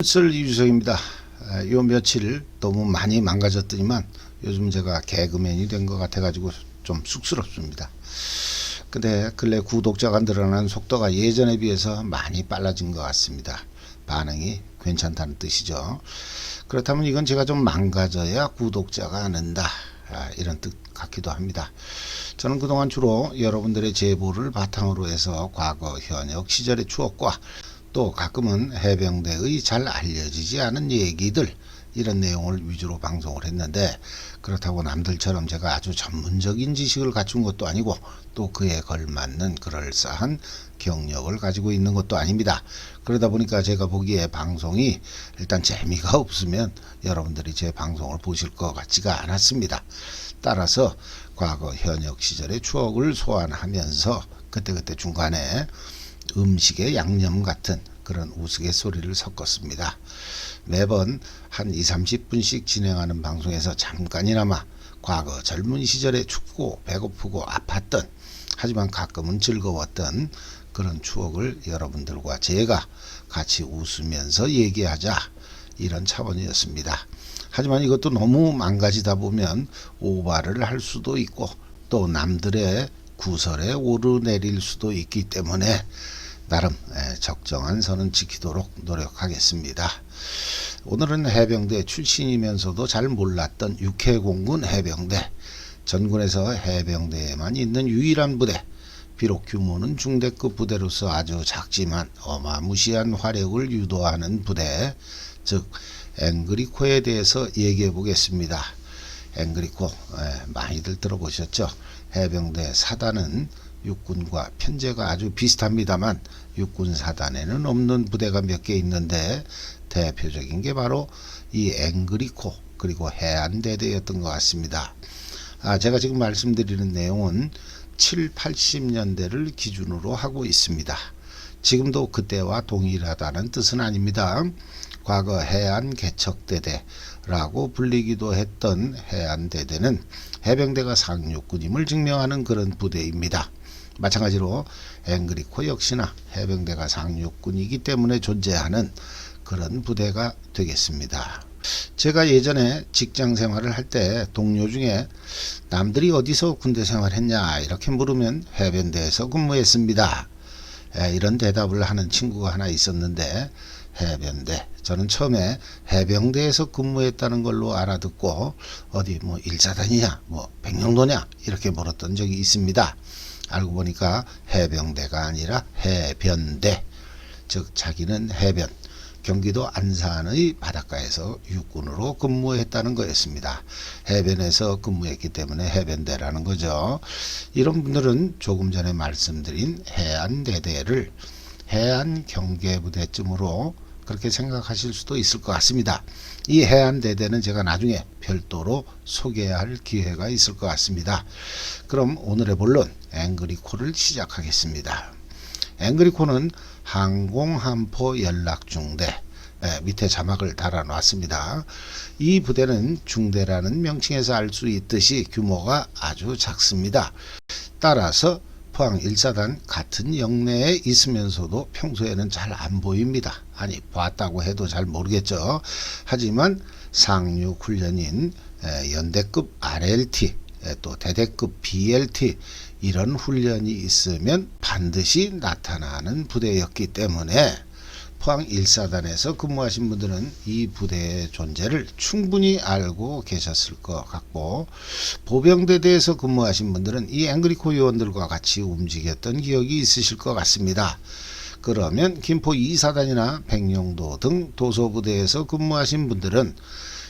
슬 이주석입니다. 요 며칠 너무 많이 망가졌더니만 요즘 제가 개그맨이 된 것 같아가지고 좀 쑥스럽습니다. 근데 근래 구독자가 늘어나는 속도가 예전에 비해서 많이 빨라진 것 같습니다. 반응이 괜찮다는 뜻이죠. 그렇다면 이건 제가 좀 망가져야 구독자가 는다, 이런 뜻 같기도 합니다. 저는 그동안 주로 여러분들의 제보를 바탕으로 해서 과거 현역 시절의 추억과 또 가끔은 해병대의 잘 알려지지 않은 얘기들, 이런 내용을 위주로 방송을 했는데, 그렇다고 남들처럼 제가 아주 전문적인 지식을 갖춘 것도 아니고 또 그에 걸맞는 그럴싸한 경력을 가지고 있는 것도 아닙니다. 그러다 보니까 제가 보기에 방송이 일단 재미가 없으면 여러분들이 제 방송을 보실 것 같지가 않았습니다. 따라서 과거 현역 시절의 추억을 소환하면서 그때그때 중간에 음식의 양념 같은 그런 우스갯소리를 섞었습니다. 매번 한 20-30분씩 진행하는 방송에서 잠깐이나마 과거 젊은 시절에 춥고 배고프고 아팠던, 하지만 가끔은 즐거웠던 그런 추억을 여러분들과 제가 같이 웃으면서 얘기하자, 이런 차원이었습니다. 하지만 이것도 너무 망가지다 보면 오바를 할 수도 있고 또 남들의 구설에 오르내릴 수도 있기 때문에 나름 적정한 선은 지키도록 노력하겠습니다. 오늘은 해병대 출신이면서도 잘 몰랐던 육해공군 해병대, 전군에서 해병대에만 있는 유일한 부대, 비록 규모는 중대급 부대로서 아주 작지만 어마무시한 화력을 유도하는 부대, 즉 앵그리코에 대해서 얘기해 보겠습니다. 앵그리코 많이들 들어보셨죠? 해병대 사단은 육군과 편제가 아주 비슷합니다만 육군 사단에는 없는 부대가 몇 개 있는데 대표적인 게 바로 이 앵그리코 그리고 해안대대였던 것 같습니다. 제가 지금 말씀드리는 내용은 7, 80년대를 기준으로 하고 있습니다. 지금도 그때와 동일하다는 뜻은 아닙니다. 과거 해안개척대대라고 불리기도 했던 해안대대는 해병대가 상륙군임을 증명하는 그런 부대입니다. 마찬가지로 앵그리코 역시나 해병대가 상륙군이기 때문에 존재하는 그런 부대가 되겠습니다. 제가 예전에 직장 생활을 할 때 동료 중에 남들이 어디서 군대 생활했냐 이렇게 물으면 해병대에서 근무했습니다, 이런 대답을 하는 친구가 하나 있었는데, 해병대, 저는 처음에 해병대에서 근무했다는 걸로 알아듣고 어디 뭐 1사단이냐 뭐 백령도냐 이렇게 물었던 적이 있습니다. 알고 보니까 해병대가 아니라 해변대, 즉 자기는 해변, 경기도 안산의 바닷가에서 육군으로 근무했다는 거였습니다. 해변에서 근무했기 때문에 해변대라는 거죠. 이런 분들은 조금 전에 말씀드린 해안대대를 해안경계부대쯤으로 그렇게 생각하실 수도 있을 것 같습니다. 이 해안대대는 제가 나중에 별도로 소개할 기회가 있을 것 같습니다. 그럼 오늘의 본론 앵그리코를 시작하겠습니다. 앵그리코는 항공함포연락중대, 밑에 자막을 달아 놨습니다. 이 부대는 중대라는 명칭에서 알 수 있듯이 규모가 아주 작습니다. 따라서 포항 1사단 같은 영내에 있으면서도 평소에는 잘 안 보입니다. 아니, 봤다고 해도 잘 모르겠죠. 하지만 상륙 훈련인 연대급 RLT, 또 대대급 BLT, 이런 훈련이 있으면 반드시 나타나는 부대였기 때문에 포항 1사단에서 근무하신 분들은 이 부대의 존재를 충분히 알고 계셨을 것 같고, 보병대대에서 근무하신 분들은 이 앵그리코 요원들과 같이 움직였던 기억이 있으실 것 같습니다. 그러면 김포 2사단이나 백령도 등 도소부대에서 근무하신 분들은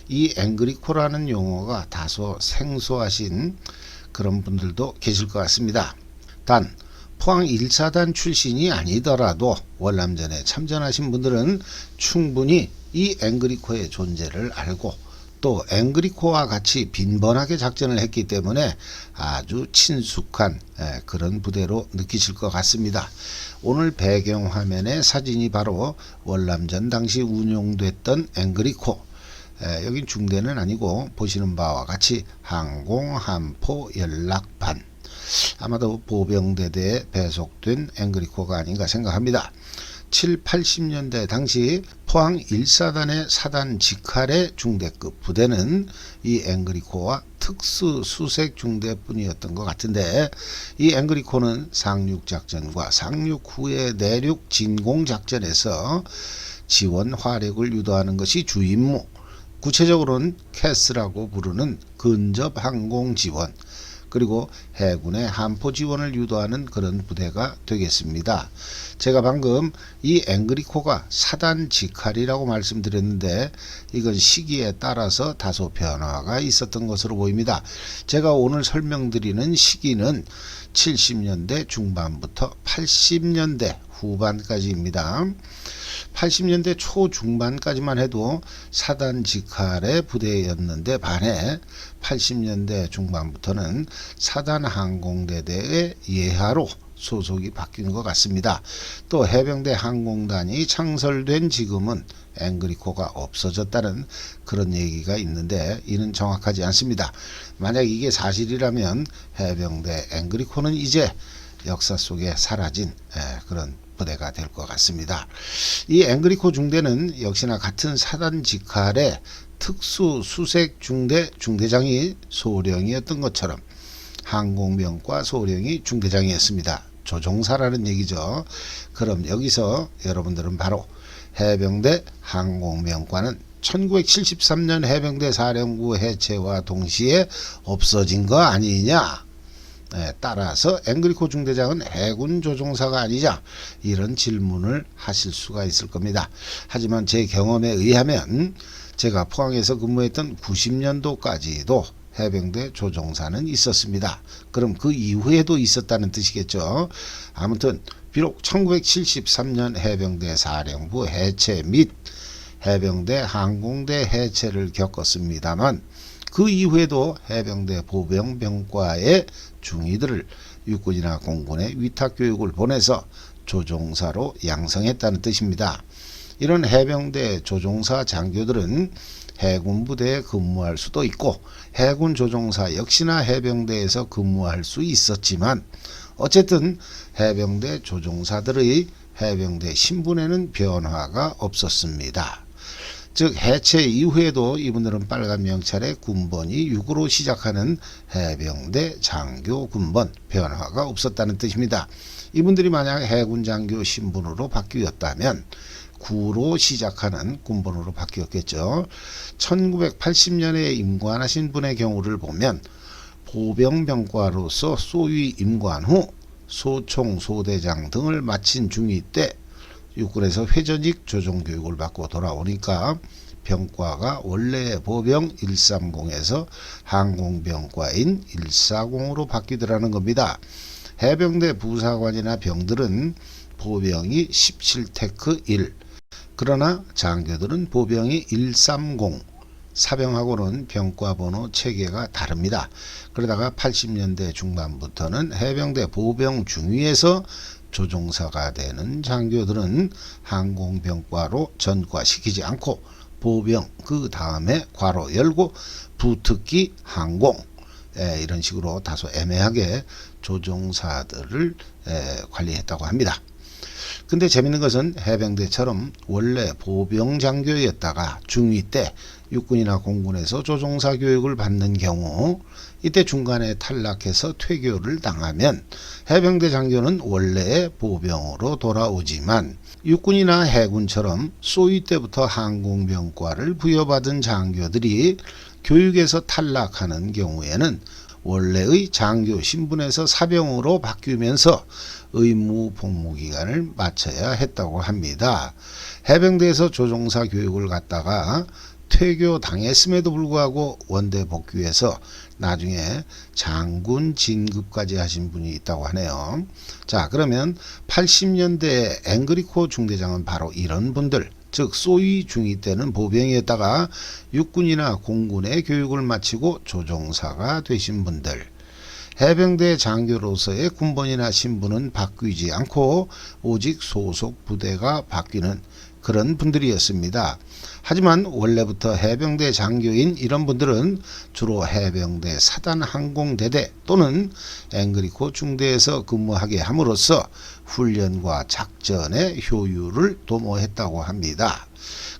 이 앵그리코라는 용어가 다소 생소하신 그런 분들도 계실 것 같습니다. 단 포항 1사단 출신이 아니더라도 월남전에 참전하신 분들은 충분히 이 앵그리코의 존재를 알고 또 앵그리코와 같이 빈번하게 작전을 했기 때문에 아주 친숙한 그런 부대로 느끼실 것 같습니다. 오늘 배경화면의 사진이 바로 월남전 당시 운용됐던 앵그리코, 여긴 중대는 아니고 보시는 바와 같이 항공함포연락반, 아마도 보병대대에 배속된 앵그리코가 아닌가 생각합니다. 7, 80년대 당시 포항 1사단의 사단 직할의 중대급 부대는 이 앵그리코와 특수 수색 중대뿐이었던 것 같은데, 이 앵그리코는 상륙작전과 상륙 후의 내륙 진공작전에서 지원 화력을 유도하는 것이 주 임무, 구체적으로는 캐스라고 부르는 근접 항공 지원, 그리고 해군의 함포 지원을 유도하는 그런 부대가 되겠습니다. 제가 방금 이 앵그리코가 사단 직할이라고 말씀드렸는데, 이건 시기에 따라서 다소 변화가 있었던 것으로 보입니다. 제가 오늘 설명드리는 시기는 70년대 중반부터 80년대 후반까지입니다. 80년대 초중반까지만 해도 사단 직할의 부대였는데 반해 80년대 중반부터는 사단 항공대대의 예하로 소속이 바뀐 것 같습니다. 또 해병대 항공단이 창설된 지금은 앵그리코가 없어졌다는 그런 얘기가 있는데, 이는 정확하지 않습니다. 만약 이게 사실이라면 해병대 앵그리코는 이제 역사 속에 사라진 그런 부대가 될 것 같습니다. 이 앵그리코 중대는 역시나 같은 사단 직할의 특수 수색 중대 중대장이 소령이었던 것처럼 항공병과 소령이 중대장이었습니다. 조종사라는 얘기죠. 그럼 여기서 여러분들은 바로 해병대 항공병과는 1973년 해병대 사령부 해체와 동시에 없어진 거 아니냐? 따라서 앵그리코 중대장은 해군 조종사가 아니냐, 이런 질문을 하실 수가 있을 겁니다. 하지만 제 경험에 의하면 제가 포항에서 근무했던 90년도까지도 해병대 조종사는 있었습니다. 그럼 그 이후에도 있었다는 뜻이겠죠. 아무튼 비록 1973년 해병대 사령부 해체 및 해병대 항공대 해체를 겪었습니다만, 그 이후에도 해병대 보병병과의 중위들을 육군이나 공군에 위탁교육을 보내서 조종사로 양성했다는 뜻입니다. 이런 해병대 조종사 장교들은 해군 부대에 근무할 수도 있고 해군 조종사 역시나 해병대에서 근무할 수 있었지만, 어쨌든 해병대 조종사들의 해병대 신분에는 변화가 없었습니다. 즉 해체 이후에도 이분들은 빨간 명찰의 군번이 6으로 시작하는 해병대 장교 군번, 변화가 없었다는 뜻입니다. 이분들이 만약 해군 장교 신분으로 바뀌었다면 9로 시작하는 군번으로 바뀌었겠죠. 1980년에 임관하신 분의 경우를 보면 보병병과로서 소위 임관 후 소총 소대장 등을 마친 중위 때 육군에서 회전직 조종교육을 받고 돌아오니까 병과가 원래의 보병 130에서 항공병과인 140으로 바뀌더라는 겁니다. 해병대 부사관이나 병들은 보병이 17테크 1, 그러나 장교들은 보병이 130, 사병하고는 병과 번호 체계가 다릅니다. 그러다가 80년대 중반부터는 해병대 보병 중위에서 조종사가 되는 장교들은 항공병과로 전과시키지 않고 보병, 그 다음에 괄호 열고 부특기 항공, 이런 식으로 다소 애매하게 조종사들을 관리했다고 합니다. 근데 재밌는 것은 해병대처럼 원래 보병 장교였다가 중위 때 육군이나 공군에서 조종사 교육을 받는 경우, 이때 중간에 탈락해서 퇴교를 당하면 해병대 장교는 원래의 보병으로 돌아오지만, 육군이나 해군처럼 소위 때부터 항공병과를 부여받은 장교들이 교육에서 탈락하는 경우에는 원래의 장교 신분에서 사병으로 바뀌면서 의무 복무 기간을 마쳐야 했다고 합니다. 해병대에서 조종사 교육을 갖다가 퇴교 당했음에도 불구하고 원대 복귀해서 나중에 장군 진급까지 하신 분이 있다고 하네요. 자, 그러면 80년대 앵그리코 중대장은 바로 이런 분들, 즉 소위 중위 때는 보병이었다가 육군이나 공군의 교육을 마치고 조종사가 되신 분들, 해병대 장교로서의 군번이나 신분은 바뀌지 않고 오직 소속 부대가 바뀌는 그런 분들이었습니다. 하지만 원래부터 해병대 장교인 이런 분들은 주로 해병대 사단 항공대대 또는 앵그리코 중대에서 근무하게 함으로써 훈련과 작전의 효율을 도모했다고 합니다.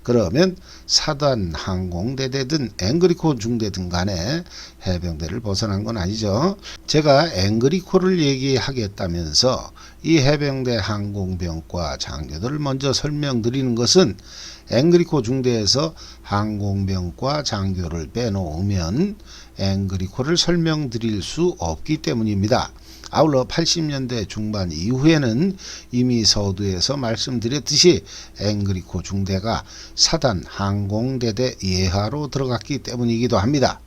그러면 사단 항공대대든 앵그리코 중대든 간에 해병대를 벗어난 건 아니죠. 제가 앵그리코를 얘기하겠다면서 이 해병대 항공병과 장교들을 먼저 설명드리는 것은 앵그리코 중대에서 항공병과 장교를 빼놓으면 앵그리코를 설명드릴 수 없기 때문입니다. 아울러 80년대 중반 이후에는 이미 서두에서 말씀드렸듯이 앵그리코 중대가 사단 항공대대 예하로 들어갔기 때문이기도 합니다.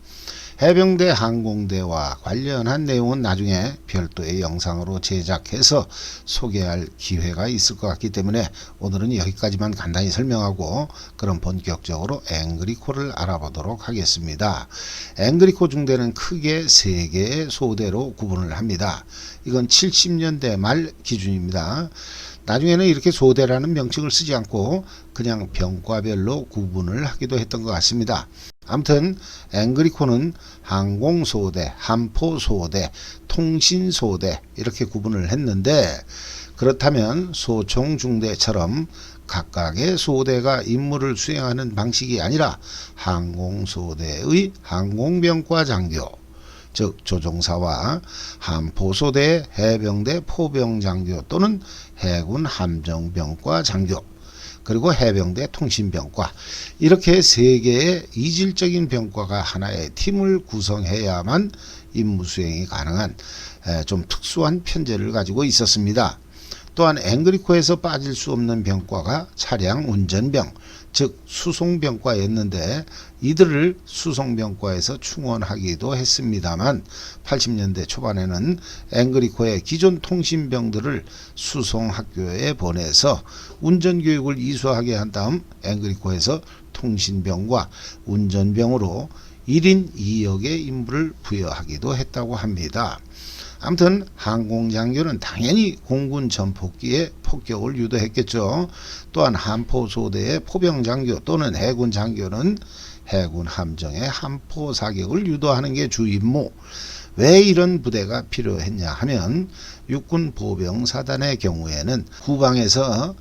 해병대 항공대와 관련한 내용은 나중에 별도의 영상으로 제작해서 소개할 기회가 있을 것 같기 때문에 오늘은 여기까지만 간단히 설명하고 그럼 본격적으로 앵그리코를 알아보도록 하겠습니다. 앵그리코 중대는 크게 3개의 소대로 구분을 합니다. 이건 70년대 말 기준입니다. 나중에는 이렇게 소대라는 명칭을 쓰지 않고 그냥 병과별로 구분을 하기도 했던 것 같습니다. 아무튼 앵그리코는 항공소대, 함포소대, 통신소대 이렇게 구분을 했는데 그렇다면 소총중대처럼 각각의 소대가 임무를 수행하는 방식이 아니라 항공소대의 항공병과 장교 즉 조종사와 함포소대 해병대 포병장교 또는 해군 함정병과 장교 그리고 해병대 통신병과 이렇게 3개의 이질적인 병과가 하나의 팀을 구성해야만 임무 수행이 가능한 좀 특수한 편제를 가지고 있었습니다. 또한 앵그리코에서 빠질 수 없는 병과가 차량 운전병 즉 수송병과였는데 이들을 수송병과에서 충원하기도 했습니다만 80년대 초반에는 앵그리코의 기존 통신병들을 수송학교에 보내서 운전교육을 이수하게 한 다음 앵그리코에서 통신병과 운전병으로 1인 2역의 임무를 부여하기도 했다고 합니다. 아무튼 항공장교는 당연히 공군 전폭기에 폭격을 유도했겠죠. 또한 함포소대의 포병장교 또는 해군장교는 해군 함정의 함포 사격을 유도하는 게 주 임무. 왜 이런 부대가 필요했냐 하면 육군 보병사단의 경우에는 후방에서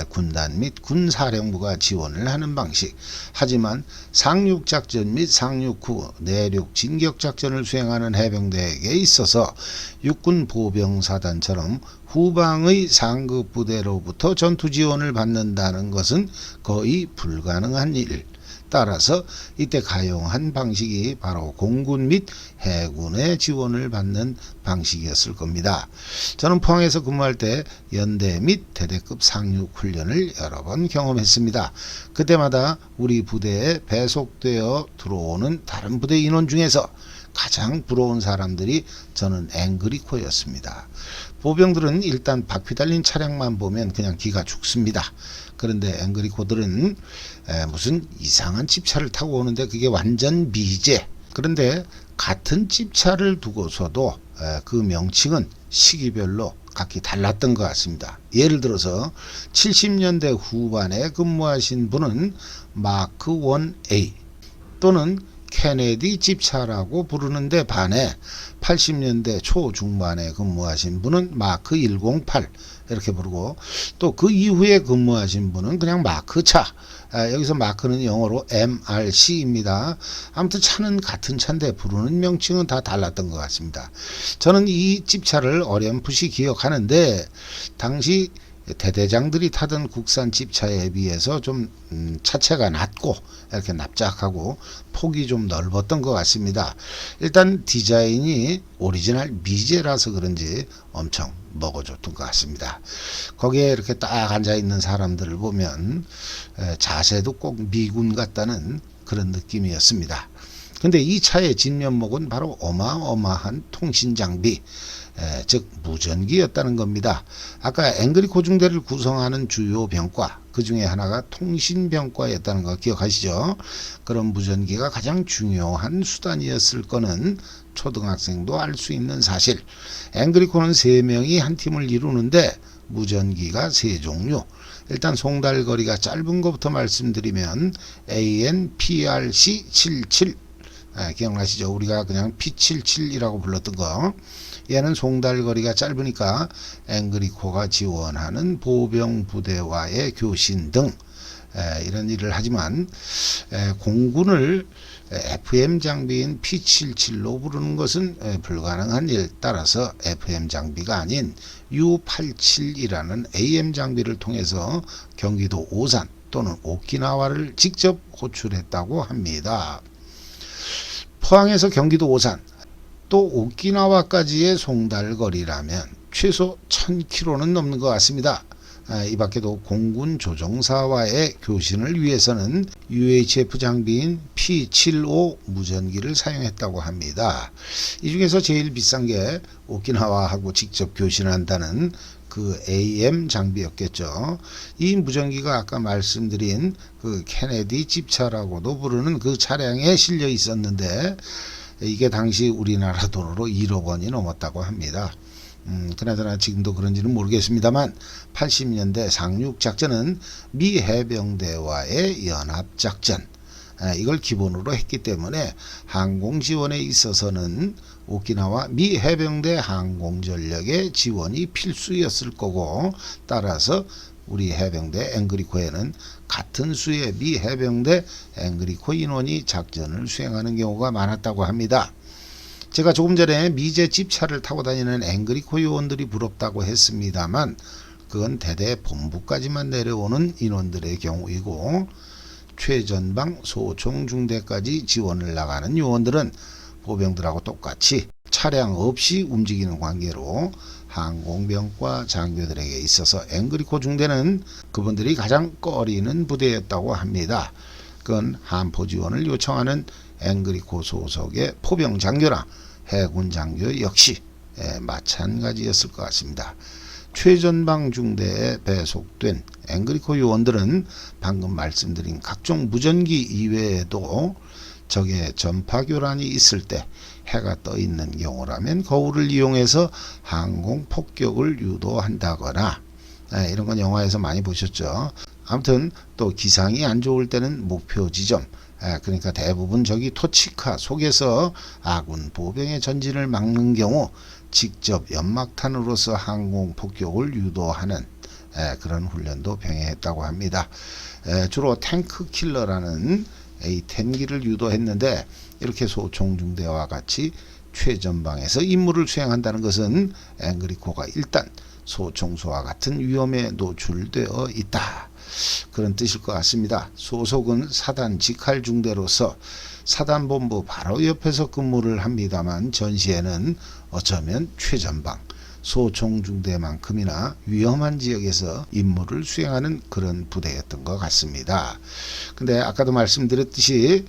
군단 및 군사령부가 지원을 하는 방식 하지만 상륙작전 및 상륙 후 내륙 진격작전을 수행하는 해병대에게 있어서 육군 보병사단처럼 후방의 상급 부대로부터 전투 지원을 받는다는 것은 거의 불가능한 일 따라서 이때 가용한 방식이 바로 공군 및 해군의 지원을 받는 방식이었을 겁니다. 저는 포항에서 근무할 때 연대 및 대대급 상륙 훈련을 여러 번 경험했습니다. 그때마다 우리 부대에 배속되어 들어오는 다른 부대 인원 중에서 가장 부러운 사람들이 저는 앵그리코였습니다. 보병들은 일단 바퀴 달린 차량만 보면 그냥 기가 죽습니다. 그런데 앵그리코들은 무슨 이상한 집차를 타고 오는데 그게 완전 미제. 그런데 같은 집차를 두고서도 그 명칭은 시기별로 각기 달랐던 것 같습니다. 예를 들어서 70년대 후반에 근무하신 분은 마크 1A 또는 케네디 집차라고 부르는데 반해 80년대 초중반에 근무하신 분은 마크 108 이렇게 부르고 또 그 이후에 근무하신 분은 그냥 마크차 여기서 마크는 영어로 MRC입니다. 아무튼 차는 같은 차인데 부르는 명칭은 다 달랐던 것 같습니다. 저는 이 집차를 어렴풋이 기억하는데 당시 대대장들이 타던 국산 집차에 비해서 좀 차체가 낮고 이렇게 납작하고 폭이 좀 넓었던 것 같습니다. 일단 디자인이 오리지널 미제라서 그런지 엄청 먹어줬던 것 같습니다. 거기에 이렇게 딱 앉아있는 사람들을 보면 자세도 꼭 미군 같다는 그런 느낌이었습니다. 근데 이 차의 진면목은 바로 어마어마한 통신장비 즉 무전기였다는 겁니다. 아까 앵그리코 중대를 구성하는 주요 병과 그 중에 하나가 통신병과였다는 거 기억하시죠? 그런 무전기가 가장 중요한 수단이었을 거는 초등학생도 알 수 있는 사실. 앵그리코는 3명이 한 팀을 이루는데 무전기가 세 종류. 일단 송달거리가 짧은 것부터 말씀드리면 ANPRC77, 기억나시죠? 우리가 그냥 P77이라고 불렀던 거. 얘는 송달거리가 짧으니까 앵그리코가 지원하는 보병 부대와의 교신 등 이런 일을 하지만 공군을 FM 장비인 P77로 부르는 것은 불가능한 일. 따라서 FM 장비가 아닌 U87이라는 AM 장비를 통해서 경기도 오산 또는 오키나와를 직접 호출했다고 합니다. 포항에서 경기도 오산 또 오키나와까지의 송달거리라면 최소 1000km는 넘는 것 같습니다. 이 밖에도 공군 조종사와의 교신을 위해서는 UHF 장비인 P75 무전기를 사용했다고 합니다. 이 중에서 제일 비싼 게 오키나와하고 직접 교신한다는 그 AM 장비였겠죠. 이 무전기가 아까 말씀드린 그 케네디 집차라고도 부르는 그 차량에 실려 있었는데 이게 당시 우리나라 돈으로 1억 원이 넘었다고 합니다. 그나저나 지금도 그런지는 모르겠습니다만 80년대 상륙작전은 미 해병대와의 연합작전, 이걸 기본으로 했기 때문에 항공지원에 있어서는 오키나와 미 해병대 항공전력의 지원이 필수였을 거고, 따라서 우리 해병대 앵그리코에는 같은 수의 미 해병대 앵그리코 인원이 작전을 수행하는 경우가 많았다고 합니다. 제가 조금 전에 미제 집차를 타고 다니는 앵그리코 요원들이 부럽다고 했습니다만 그건 대대 본부까지만 내려오는 인원들의 경우이고, 최전방 소총중대까지 지원을 나가는 요원들은 보병들하고 똑같이 차량 없이 움직이는 관계로 항공병과 장교들에게 있어서 앵그리코 중대는 그분들이 가장 꺼리는 부대였다고 합니다. 그건 한포 지원을 요청하는 앵그리코 소속의 포병 장교나 해군 장교 역시 마찬가지였을 것 같습니다. 최전방 중대에 배속된 앵그리코 요원들은 방금 말씀드린 각종 무전기 이외에도 적의 전파 교란이 있을 때 해가 떠 있는 경우라면 거울을 이용해서 항공 폭격을 유도한다거나, 이런 건 영화에서 많이 보셨죠. 아무튼 또 기상이 안 좋을 때는 목표 지점, 그러니까 대부분 적이 토치카 속에서 아군 보병의 전진을 막는 경우 직접 연막탄으로서 항공 폭격을 유도하는 그런 훈련도 병행했다고 합니다. 주로 탱크 킬러라는 A-10기를 유도했는데, 이렇게 소총중대와 같이 최전방에서 임무를 수행한다는 것은 앵그리코가 일단 소총수와 같은 위험에 노출되어 있다, 그런 뜻일 것 같습니다. 소속은 사단 직할중대로서 사단본부 바로 옆에서 근무를 합니다만 전시에는 어쩌면 최전방 소총중대만큼이나 위험한 지역에서 임무를 수행하는 그런 부대였던 것 같습니다. 근데 아까도 말씀드렸듯이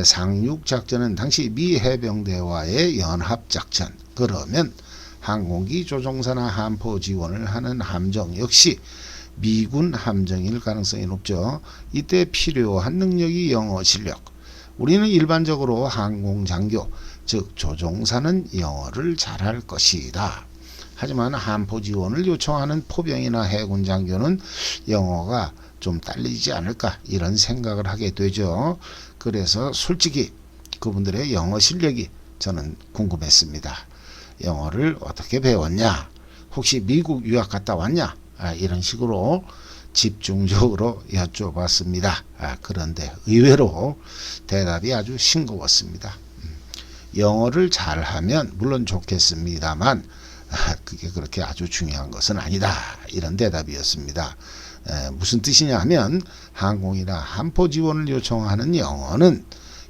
상륙작전은 당시 미 해병대와의 연합작전, 그러면 항공기 조종사나 함포 지원을 하는 함정 역시 미군 함정일 가능성이 높죠. 이때 필요한 능력이 영어 실력. 우리는 일반적으로 항공장교, 즉 조종사는 영어를 잘할 것이다. 하지만 함포 지원을 요청하는 포병이나 해군 장교는 영어가 좀 딸리지 않을까, 이런 생각을 하게 되죠. 그래서 솔직히 그분들의 영어 실력이 저는 궁금했습니다. 영어를 어떻게 배웠냐? 혹시 미국 유학 갔다 왔냐? 이런 식으로 집중적으로 여쭤봤습니다. 그런데 의외로 대답이 아주 싱거웠습니다. 영어를 잘하면 물론 좋겠습니다만 그게 그렇게 아주 중요한 것은 아니다, 이런 대답이었습니다. 무슨 뜻이냐 하면 항공이나 함포 지원을 요청하는 영어는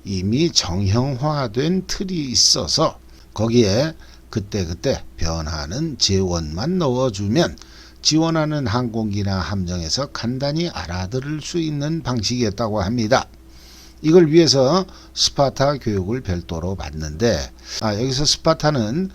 이미 정형화된 틀이 있어서 거기에 그때그때 변하는 재원만 넣어주면 지원하는 항공기나 함정에서 간단히 알아들을 수 있는 방식이었다고 합니다. 이걸 위해서 스파타 교육을 별도로 받는데, 여기서 스파타는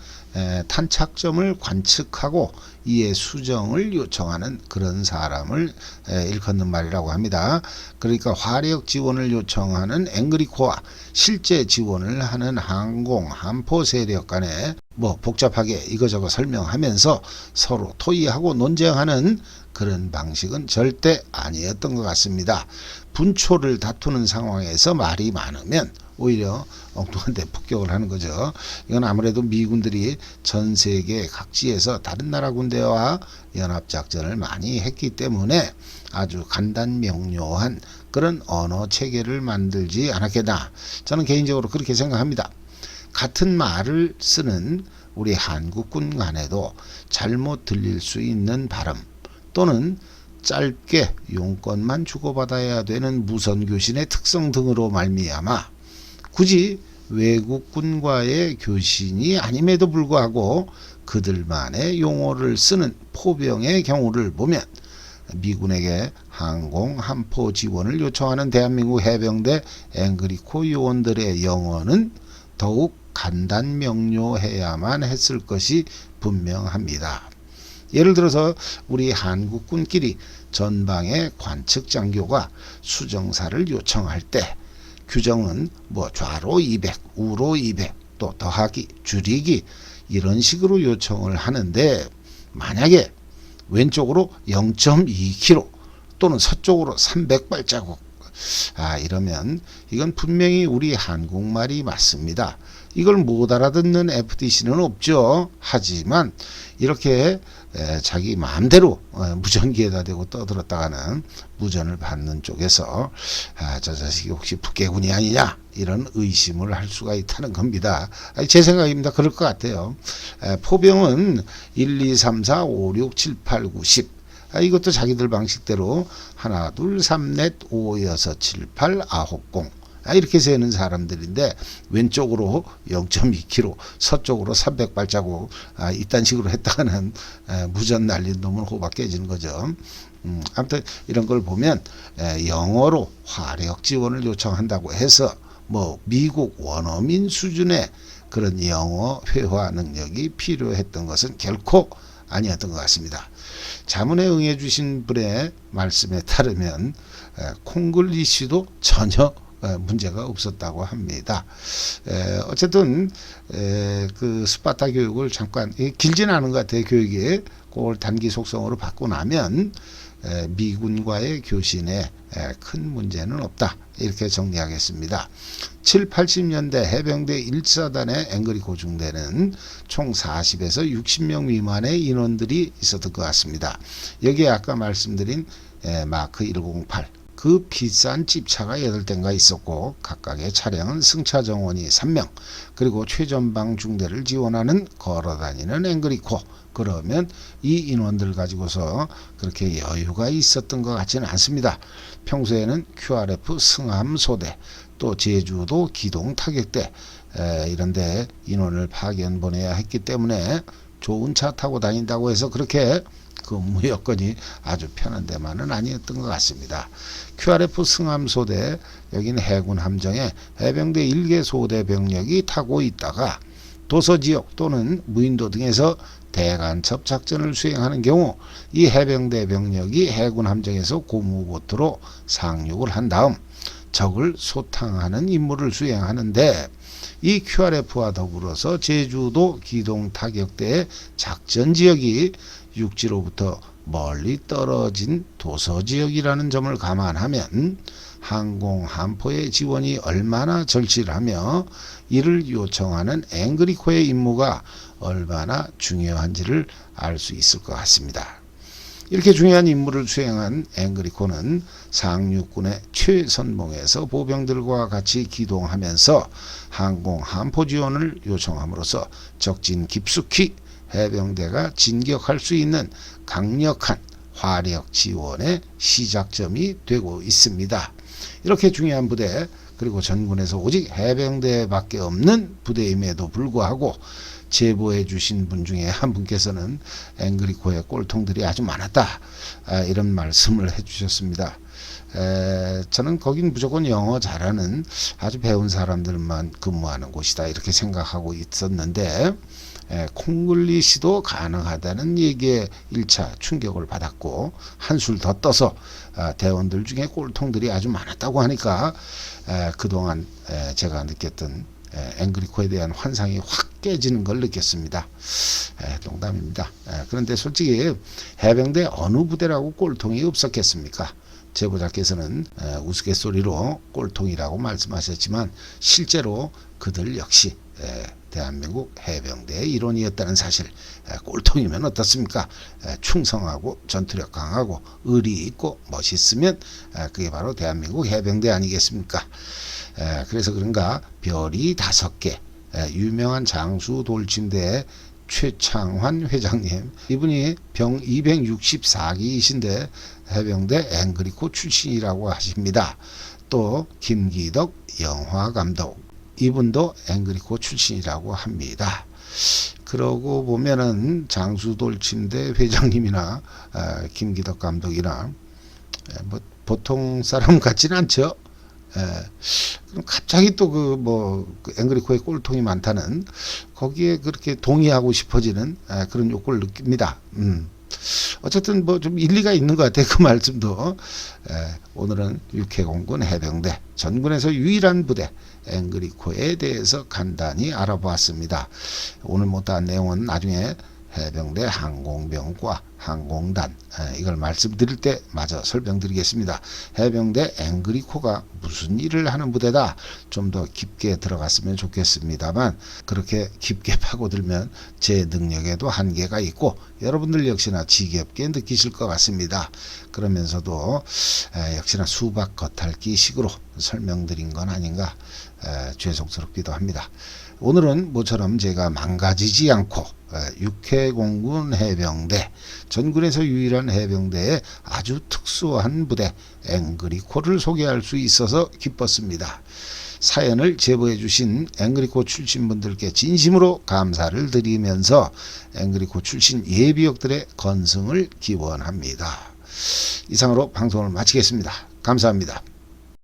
탄착점을 관측하고 이에 수정을 요청하는 그런 사람을 일컫는 말이라고 합니다. 그러니까 화력 지원을 요청하는 앵그리코와 실제 지원을 하는 항공, 함포 세력 간에 뭐 복잡하게 이거저거 설명하면서 서로 토의하고 논쟁하는 그런 방식은 절대 아니었던 것 같습니다. 분초를 다투는 상황에서 말이 많으면 오히려 엉뚱한 데 폭격을 하는 거죠. 이건 아무래도 미군들이 전 세계 각지에서 다른 나라 군대와 연합작전을 많이 했기 때문에 아주 간단명료한 그런 언어 체계를 만들지 않았겠나. 저는 개인적으로 그렇게 생각합니다. 같은 말을 쓰는 우리 한국군 간에도 잘못 들릴 수 있는 발음 또는 짧게 용건만 주고받아야 되는 무선교신의 특성 등으로 말미암아 굳이 외국군과의 교신이 아님에도 불구하고 그들만의 용어를 쓰는 포병의 경우를 보면 미군에게 항공, 함포 지원을 요청하는 대한민국 해병대 앵그리코 요원들의 영어는 더욱 간단명료해야만 했을 것이 분명합니다. 예를 들어서 우리 한국군끼리 전방의 관측 장교가 수정사를 요청할 때 규정은 뭐 좌로 200, 우로 200, 또 더하기, 줄이기 이런 식으로 요청을 하는데 만약에 왼쪽으로 0.2km 또는 서쪽으로 300발자국 이러면 이건 분명히 우리 한국말이 맞습니다. 이걸 못 알아듣는 FDC는 없죠. 하지만 이렇게 자기 마음대로 무전기에다 대고 떠들었다가는 무전을 받는 쪽에서 저 자식이 혹시 북계군이 아니냐 이런 의심을 할 수가 있다는 겁니다. 제 생각입니다. 그럴 것 같아요. 포병은 1, 2, 3, 4, 5, 6, 7, 8, 9, 10 이것도 자기들 방식대로 하나, 둘, 3, 넷, 5, 6, 7, 8, 9, 0 이렇게 세는 사람들인데 왼쪽으로 0.2km 서쪽으로 300발자국 이딴 식으로 했다가는 무전 날린 놈은 호박 깨지는 거죠. 아무튼 이런 걸 보면 영어로 화력 지원을 요청한다고 해서 뭐 미국 원어민 수준의 그런 영어 회화 능력이 필요했던 것은 결코 아니었던 것 같습니다. 자문에 응해 주신 분의 말씀에 따르면 콩글리시도 전혀 문제가 없었다고 합니다. 어쨌든 그 스파타 교육을 잠깐 길지는 않은 것 같아요. 교육이 그걸 단기 속성으로 받고 나면 미군과의 교신에 큰 문제는 없다. 이렇게 정리하겠습니다. 7, 80년대 해병대 1사단의 앵그리코 중대는 총 40에서 60명 미만의 인원들이 있었던 것 같습니다. 여기에 아까 말씀드린 마크 108 그 비싼 집차가 8대인가 있었고 각각의 차량은 승차 정원이 3명 그리고 최전방 중대를 지원하는 걸어다니는 앵그리코 그러면 이 인원들 가지고서 그렇게 여유가 있었던 것 같지는 않습니다. 평소에는 QRF 승함소대 또 제주도 기동 타격대 이런데 인원을 파견 보내야 했기 때문에 좋은 차 타고 다닌다고 해서 그렇게 근무 여건이 아주 편한 데만은 아니었던 것 같습니다. QRF 승함소대 여기는 해군 함정에 해병대 1개 소대 병력이 타고 있다가 도서지역 또는 무인도 등에서 대간첩 작전을 수행하는 경우 이 해병대 병력이 해군 함정에서 고무보트로 상륙을 한 다음 적을 소탕하는 임무를 수행하는데 이 QRF와 더불어서 제주도 기동 타격대의 작전 지역이 육지로부터 멀리 떨어진 도서지역이라는 점을 감안하면 항공, 함포의 지원이 얼마나 절실하며 이를 요청하는 앵그리코의 임무가 얼마나 중요한지를 알 수 있을 것 같습니다. 이렇게 중요한 임무를 수행한 앵그리코는 상륙군의 최선봉에서 보병들과 같이 기동하면서 항공, 함포 지원을 요청함으로써 적진 깊숙이 해병대가 진격할 수 있는 강력한 화력 지원의 시작점이 되고 있습니다. 이렇게 중요한 부대 그리고 전군에서 오직 해병대밖에 없는 부대임에도 불구하고 제보해 주신 분 중에 한 분께서는 앵그리코의 꼴통들이 아주 많았다 이런 말씀을 해 주셨습니다. 저는 거긴 무조건 영어 잘하는 아주 배운 사람들만 근무하는 곳이다 이렇게 생각하고 있었는데 콩글리시도 가능하다는 얘기에 1차 충격을 받았고, 한술 더 떠서 대원들 중에 꼴통들이 아주 많았다고 하니까 그동안 제가 느꼈던 앵그리코에 대한 환상이 확 깨지는 걸 느꼈습니다. 농담입니다. 그런데 솔직히 해병대 어느 부대라고 꼴통이 없었겠습니까? 제보자께서는 우스갯소리로 꼴통이라고 말씀하셨지만 실제로 그들 역시 대한민국 해병대의 일원이었다는 사실. 꼴통이면 어떻습니까? 충성하고 전투력 강하고 의리 있고 멋있으면 그게 바로 대한민국 해병대 아니겠습니까? 그래서 그런가 별이 5개, 유명한 장수 돌침대 최창환 회장님, 이분이 병 264기이신데 해병대 앵그리코 출신이라고 하십니다. 또 김기덕 영화감독, 이분도 앵그리코 출신이라고 합니다. 그러고 보면은 장수돌침대 회장님이나 김기덕 감독이나 뭐 보통 사람 같지는 않죠. 그럼 갑자기 또 그 앵그리코의 꼴통이 많다는, 거기에 그렇게 동의하고 싶어지는 그런 욕구를 느낍니다. 어쨌든 뭐 좀 일리가 있는 것 같아요. 그 말씀도. 오늘은 육해공군 해병대 전군에서 유일한 부대 앵그리코에 대해서 간단히 알아보았습니다. 오늘 못한 내용은 나중에 해병대 항공병과 항공단, 이걸 말씀드릴 때 마저 설명드리겠습니다. 해병대 앵그리코가 무슨 일을 하는 부대다, 좀 더 깊게 들어갔으면 좋겠습니다만, 그렇게 깊게 파고들면 제 능력에도 한계가 있고 여러분들 역시나 지겹게 느끼실 것 같습니다. 그러면서도 역시나 수박 겉핥기 식으로 설명드린 건 아닌가 죄송스럽기도 합니다. 오늘은 모처럼 제가 망가지지 않고 육해공군 해병대, 전군에서 유일한 해병대의 아주 특수한 부대 앵그리코를 소개할 수 있어서 기뻤습니다. 사연을 제보해 주신 앵그리코 출신 분들께 진심으로 감사를 드리면서 앵그리코 출신 예비역들의 건승을 기원합니다. 이상으로 방송을 마치겠습니다. 감사합니다.